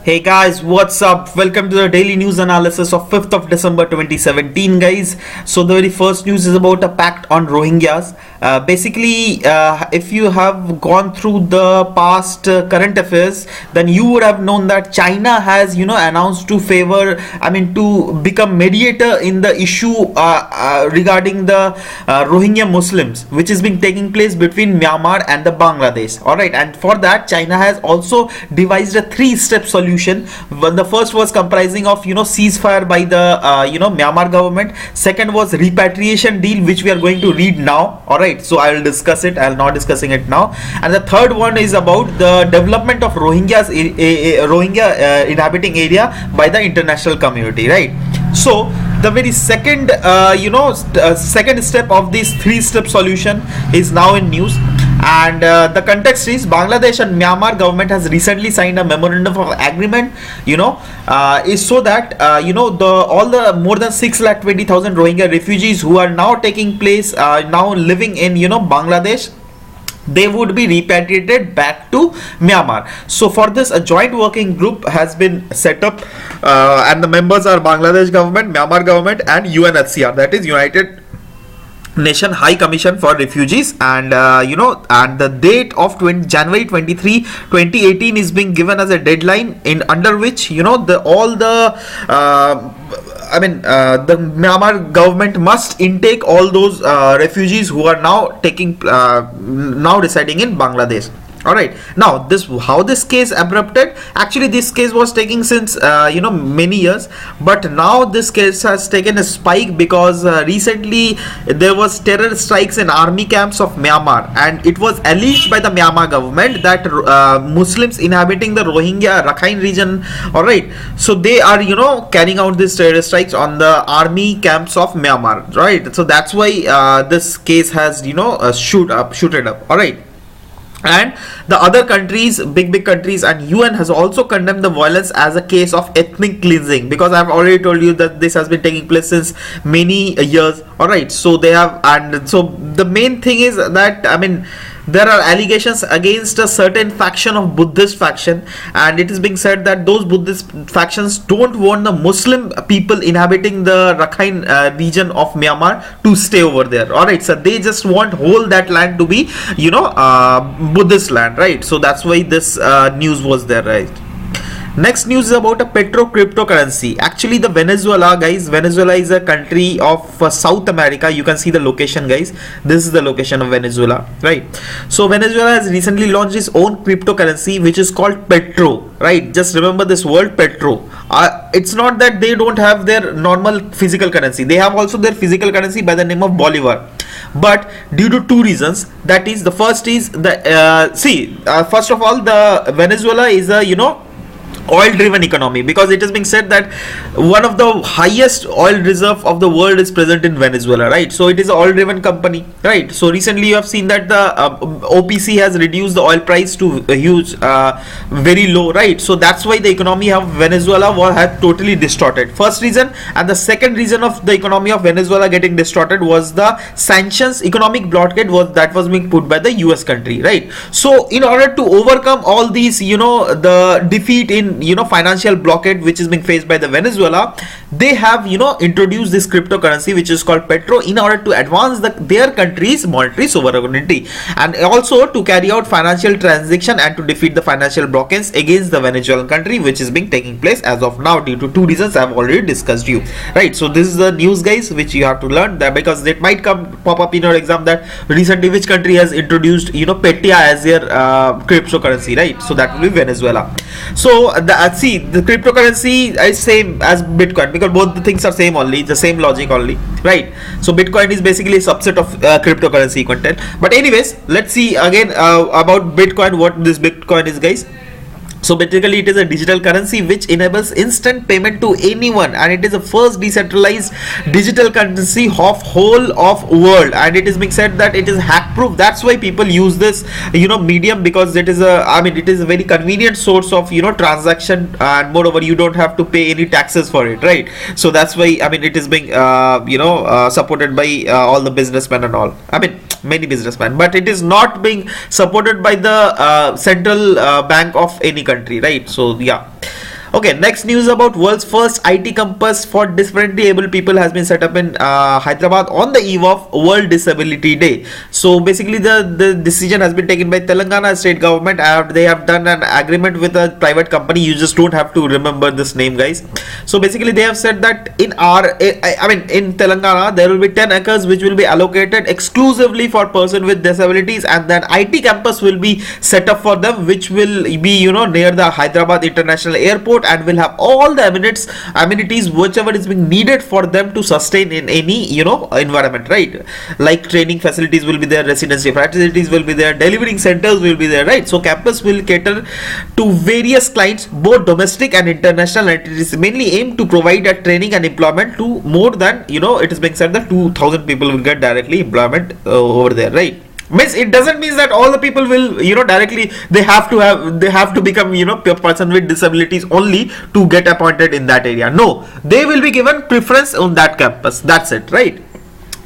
Hey guys, what's up? Welcome to the daily news analysis of 5th of December 2017, guys. So the very first news is about a pact on Rohingyas. If you have gone through the past current affairs, then you would have known that China has, announced to to become mediator in the issue regarding the Rohingya Muslims, which is being taking place between Myanmar and the Bangladesh. All right, and for that, China has also devised a three-step solution. When the first was comprising of ceasefire by the Myanmar government. Second was repatriation deal, which we are going to read now. All right, so I will discuss it. I will not discussing it now. And the third one is about the development of Rohingya inhabiting area by the international community. Right. So the very second second step of this three-step solution is now in news. And the context is Bangladesh and Myanmar government has recently signed a memorandum of agreement, is so that all the more than 6,20,000 Rohingya refugees who are now taking place now living in Bangladesh, they would be repatriated back to Myanmar. So for this, a joint working group has been set up, and the members are Bangladesh government, Myanmar government, and UNHCR, that is United Nation High Commission for Refugees. And and the date of January 23, 2018 is being given as a deadline in under which the Myanmar government must intake all those refugees who are now now residing in Bangladesh. All right, now how this case abrupted. Actually, this case was taking since many years, but now this case has taken a spike because recently there was terror strikes in army camps of Myanmar, and it was alleged by the Myanmar government that Muslims inhabiting the Rohingya JHARKHAND region, all right, so they are carrying out these terror strikes on the army camps of Myanmar, right? So that's why this case has shooted up, all right. And the other countries, big countries, and UN has also condemned the violence as a case of ethnic cleansing, because I've already told you that this has been taking place since many years. All right, so they have, and so the main thing is that there are allegations against a certain faction of Buddhist faction, and it is being said that those Buddhist factions don't want the Muslim people inhabiting the Rakhine region of Myanmar to stay over there. All right, so they just want whole that land to be Buddhist land, right? So that's why this news was there, right? Next news is about a Petrol Cryptocurrency. Actually, the Venezuela, guys, Venezuela is a country of South America. You can see the location, guys. This is the location of Venezuela, right? So Venezuela has recently launched its own cryptocurrency, which is called Petro, right? Just remember this word, Petro. It's not that they don't have their normal physical currency. They have also their physical currency by the name of Bolivar. But due to two reasons, that is, the first is the first of all, the Venezuela is a oil driven economy, because it is being said that one of the highest oil reserve of the world is present in Venezuela, right? So it is an oil driven company, right? So recently you have seen that the OPC has reduced the oil price to a huge very low, right? So that's why the economy of Venezuela had totally distorted. First reason. And the second reason of the economy of Venezuela getting distorted was the sanctions, economic blockade that was being put by the US country, right? So in order to overcome all these the defeat in financial blockade which is being faced by the Venezuela, they have introduced this cryptocurrency which is called Petro in order to advance their country's monetary sovereignty, and also to carry out financial transaction and to defeat the financial blockades against the Venezuelan country, which is being taking place as of now due to two reasons I have already discussed you, right? So this is the news, guys, which you have to learn, that because it might pop up in your exam that recently which country has introduced Petya as their cryptocurrency, right? So that will be Venezuela. So the cryptocurrency is same as Bitcoin, because both the things are same only, the same logic only, right? So Bitcoin is basically a subset of cryptocurrency content. But anyways, let's see again about Bitcoin, what this Bitcoin is, guys. So basically it is a digital currency which enables instant payment to anyone, and it is the first decentralized digital currency of whole of world, and it is being said that it is hack proof. That's why people use this medium, because it is it is a very convenient source of transaction, and moreover you don't have to pay any taxes for it, right? So that's why it is being supported by all the businessmen and all, many businessmen, but it is not being supported by the central bank of any country, right? So yeah. Okay, next news about world's first IT campus for differently able people has been set up in Hyderabad on the eve of World Disability Day. So basically the decision has been taken by Telangana state government, and they have done an agreement with a private company. You just don't have to remember this name, guys. So basically they have said that in in Telangana there will be 10 acres which will be allocated exclusively for person with disabilities, and then IT campus will be set up for them, which will be near the Hyderabad International Airport, and will have all the amenities whichever is being needed for them to sustain in any environment, right? Like training facilities will be there, residency facilities will be there, delivering centers will be there, right? So campus will cater to various clients, both domestic and international, and it is mainly aimed to provide a training and employment to more than it is being said that 2,000 people will get directly employment over there, right? Means it doesn't mean that all the people will directly they have to become a person with disabilities only to get appointed in that area. No, they will be given preference on that campus. That's it, right?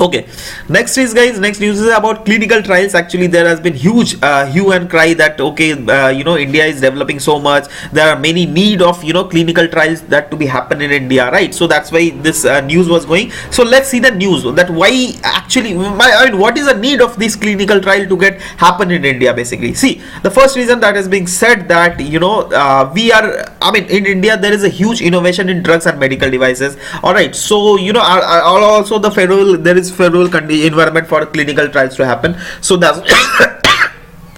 Okay, next news is about clinical trials. Actually there has been huge hue and cry that India is developing so much, there are many need of clinical trials that to be happen in India, right? So that's why this news was going. So let's see the news that why actually what is the need of this clinical trial to get happen in India. Basically, see, the first reason that is being said that we are in India there is a huge innovation in drugs and medical devices. All right, so also the there is federal environment for clinical trials to happen. So that's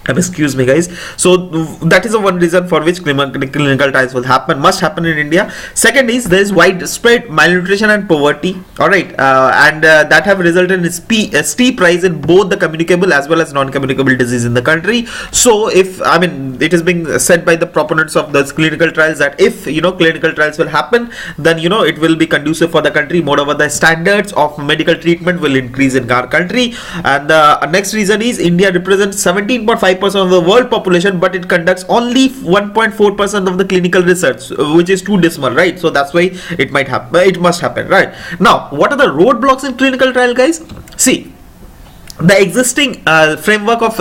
excuse me, guys. So that is the one reason for which clinical trials must happen in India. Second is there is widespread malnutrition and poverty. All right, and that have resulted in a steep rise in both the communicable as well as non-communicable disease in the country. So if it is being said by the proponents of those clinical trials that if clinical trials will happen, then it will be conducive for the country. Moreover, the standards of medical treatment will increase in our country. And the next reason is India represents 17.5% of the world population, but it conducts only 1.4% of the clinical research, which is too dismal, right? So that's why it must happen, right? Now, what are the roadblocks in clinical trial, guys? See, the existing framework of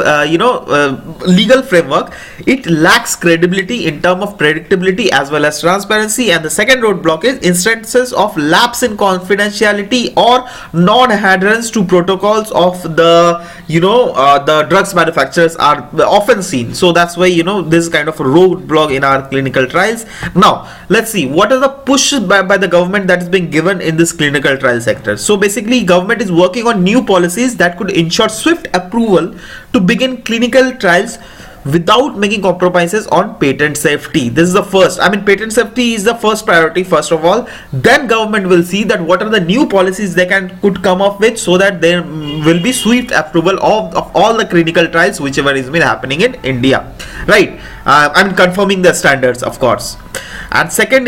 legal framework, it lacks credibility in terms of predictability as well as transparency. And the second roadblock is instances of lapse in confidentiality or non-adherence to protocols of the the drugs manufacturers are often seen. So that's why this is kind of a roadblock in our clinical trials. Now let's see what are the push by the government that is being given in this clinical trial sector. So basically government is working on new policies that could ensure swift approval to begin clinical trials without making compromises on patent safety. This is the first. Patent safety is the first priority first of all. Then government will see that what are the new policies they could come up with, so that there will be swift approval of all the clinical trials whichever is been happening in India, right? Confirming the standards, of course. And second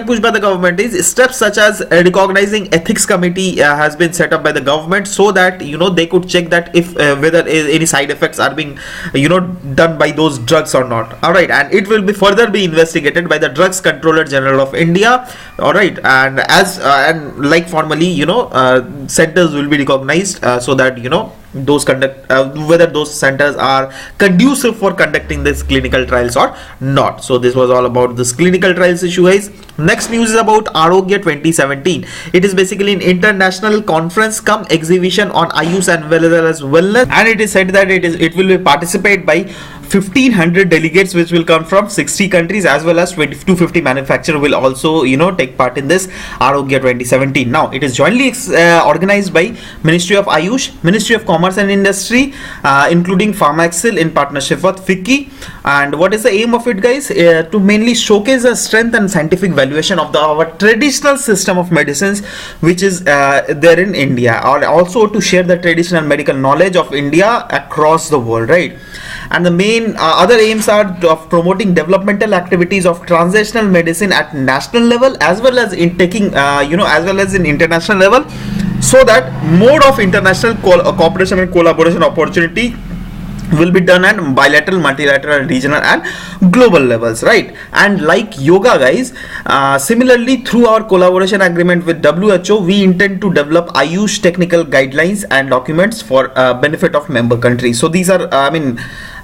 push by the government is steps such as recognizing ethics committee has been set up by the government, so that they could check that if whether any side effects are being done by those drugs or not. All right, and it will be further be investigated by the Drugs Controller General of India. All right, and and like formally centers will be recognized so that those whether those centers are conducive for conducting this clinical trials or not. So this was all about this clinical trials issue, guys. Next news is about Arogya 2017. It is basically an international conference come exhibition on Ayush and wellness, and it is said that it will be participated by 1,500 delegates, which will come from 60 countries, as well as 250 manufacturers will also take part in this Arogya 2017. Now it is jointly organized by Ministry of Ayush, Ministry of Commerce and Industry, including Pharmaxil in partnership with FICCI. And what is the aim of it, guys? To mainly showcase the strength and scientific valuation of our traditional system of medicines which is there in India, or also to share the traditional medical knowledge of India across the world, right? And the main other aims are of promoting developmental activities of translational medicine at national level, as well as in taking as well as in international level, so that more of international cooperation and collaboration opportunity will be done at bilateral, multilateral, regional and global levels, right? And like yoga, guys, similarly through our collaboration agreement with WHO, we intend to develop Ayush technical guidelines and documents for benefit of member countries. So these are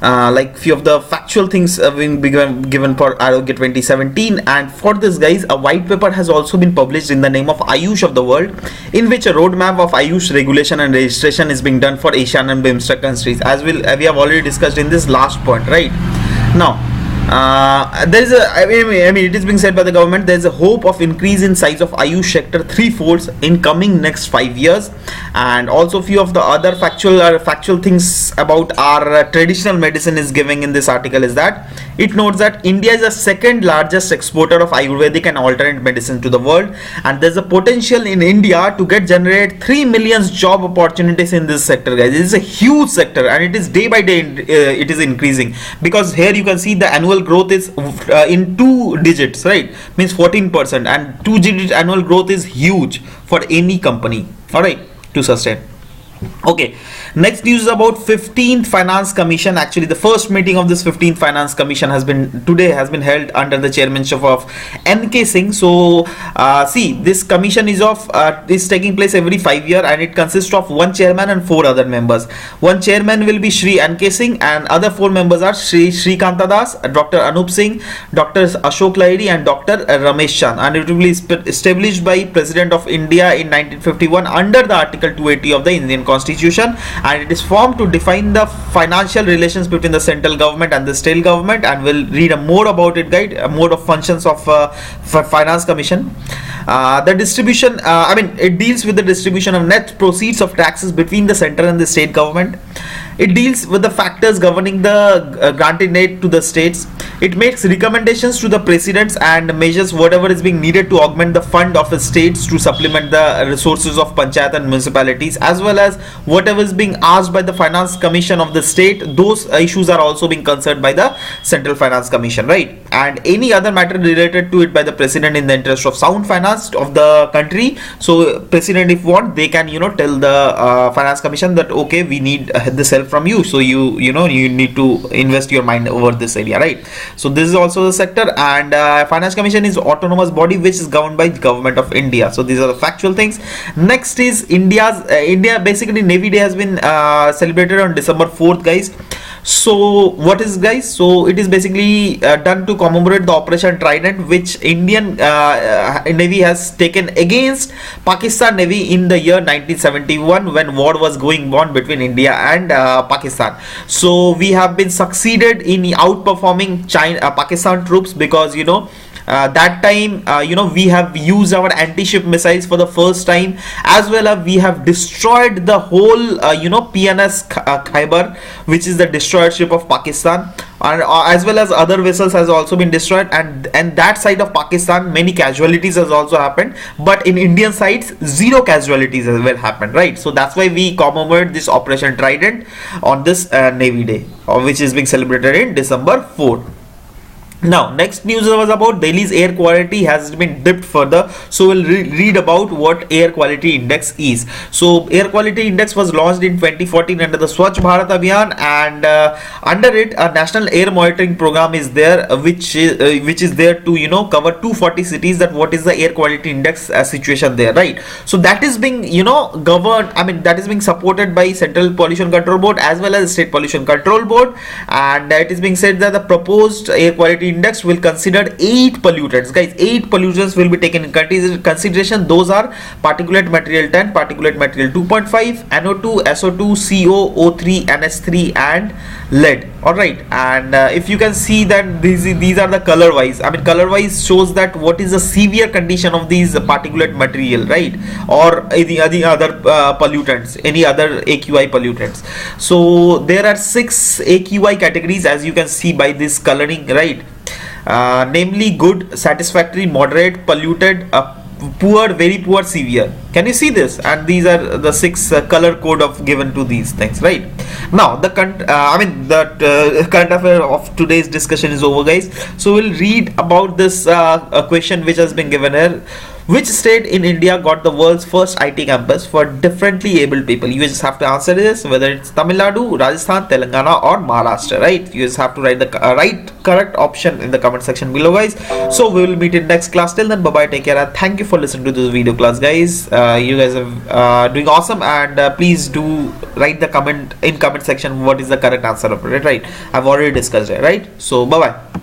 like few of the factual things have been given for Arogya 2017. And for this, guys, a white paper has also been published in the name of Ayush of the world, in which a roadmap of Ayush regulation and registration is being done for Asian and BIMSTEC countries, as we have already discussed in this last point, right? Now, there is I mean, it is being said by the government there is a hope of increase in size of Ayush sector threefolds in coming next 5 years. And also few of the other factual things about our traditional medicine is giving in this article is that it notes that India is the second largest exporter of Ayurvedic and alternate medicine to the world, and there's a potential in India to generate 3 million job opportunities in this sector, guys. It is a huge sector, and it is day by day it is increasing, because here you can see the annual growth is in 2 digits, right? Means 14%, and 2 digit annual growth is huge for any company, all right, to sustain. Okay, next news is about 15th Finance Commission. Actually, the first meeting of this 15th Finance Commission has been held under the chairmanship of NK Singh. So, see, this commission is taking place every 5 years, and it consists of 1 chairman and 4 other members. 1 chairman will be Shri NK Singh, and other 4 members are Shri Shrikanta Das, Dr. Anup Singh, Dr. Ashok Lahiri, and Dr. Ramesh Chand. And it will be established by President of India in 1951 under the Article 280 of the Indian Constitution, and it is formed to define the financial relations between the central government and the state government. And we'll read more about it, guide, more of functions of Finance Commission. The distribution, it deals with the distribution of net proceeds of taxes between the center and the state government. It deals with the factors governing the granted aid to the states. It makes recommendations to the presidents and measures whatever is being needed to augment the fund of the states to supplement the resources of panchayat and municipalities, as well as whatever is being asked by the Finance Commission of the state. Those issues are also being considered by the Central Finance Commission, right? And any other matter related to it by the president in the interest of sound finance of the country. So president, if want, they can tell the Finance Commission that okay, we need this help from you, so you need to invest your mind over this area, right? So this is also the sector. And Finance Commission is autonomous body which is governed by the government of India. So these are the factual things. Next is India basically Navy Day has been celebrated on December 4th, guys. So what is, guys? So it is basically done to commemorate the Operation Trident, which Indian Navy has taken against Pakistan Navy in the year 1971, when war was going on between India and Pakistan. So we have been succeeded in outperforming Pakistan troops, because that time we have used our anti-ship missiles for the first time, as well as we have destroyed the whole PNS Khyber, which is the destroyer ship of Pakistan, and as well as other vessels has also been destroyed, and that side of Pakistan many casualties has also happened, but in Indian sides 0 casualties as well happened, right? So that's why we commemorate this Operation Trident on this Navy Day, which is being celebrated in December 4th. Now, next news was about Delhi's air quality has been dipped further. So we'll read about what air quality index is. So air quality index was launched in 2014 under the Swachh Bharat Abhiyan, and under it a national air monitoring program is there, which is there to cover 240 cities, that what is the air quality index situation there, right? So that is being governed, that is being supported by Central Pollution Control Board as well as State Pollution Control Board, and it is being said that the proposed air quality index will consider 8 pollutants, guys. 8 pollutants will be taken in consideration. Those are particulate material 10, particulate material 2.5, NO2, SO2, CO, O3, NS3, and lead. All right, and if you can see that these are the color wise. Color wise shows that what is the severe condition of these particulate material, right? Or any other pollutants, any other AQI pollutants. So there are 6 AQI categories, as you can see by this coloring, right? Namely good, satisfactory, moderate, polluted, poor, very poor, severe. Can you see this? And these are the 6 color code of given to these things, right? Now the current affair of today's discussion is over, guys. So we'll read about this question which has been given here. Which state in India got the world's first IT campus for differently abled people? You just have to answer this, whether it's Tamil Nadu, Rajasthan, Telangana, or Maharashtra, right? You just have to write the correct option in the comment section below, guys. So we will meet in next class. Till then, bye bye, take care, and thank you for listening to this video class, guys. You guys are doing awesome, and please do write the comment section what is the correct answer of it, right? I've already discussed it, right? So bye bye.